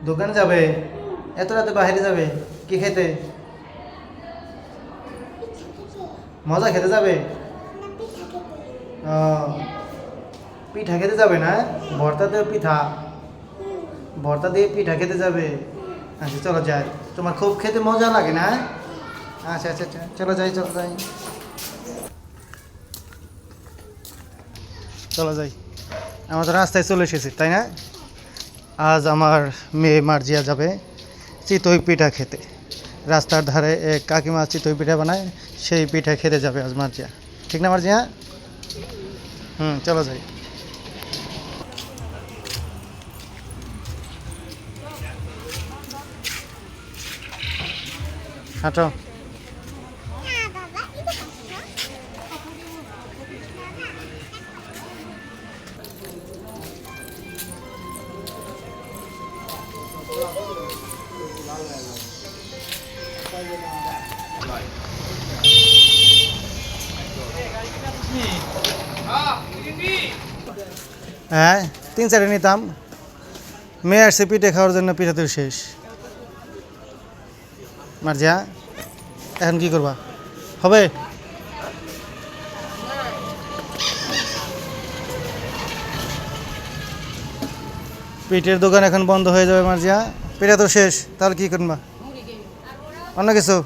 দোকানে যাবে? এত রাতে বাইরে যাবে কি খেতে? মজা খেতে যাবে? ও, পিঠা খেতে যাবে না? ভর্তা দিয়ে পিঠা, ভর্তা দিয়ে পিঠা খেতে যাবে। আচ্ছা চলো যাই, তোমার খুব খেতে মজা লাগে না? আচ্ছা আচ্ছা আচ্ছা, চলো যাই চলো যাই চলো যাই। আমরা তো রাস্তায় চলে এসেছি তাই না? আজ আমার মেয়ে মার্জিয়া যাবে চিতই পিঠা খেতে। রাস্তার ধারে এক কাকিমা চিতই পিঠা বানায়, সেই পিঠা খেতে যাবে আজ মার্জিয়া। ঠিক না মার্জিয়া? চলো যাই। হাঁটো। হ্যাঁ, 3-4 নিতাম। মেয়ে আসছে পিঠে খাওয়ার জন্য, পিঠা তো শেষ। মার্জিয়া এখন কি করবা? হবে? পিঠের দোকান এখন বন্ধ হয়ে যাবে মার্জিয়া, পিঠা তো শেষ, তাহলে কি করবা? অন্য কিছু?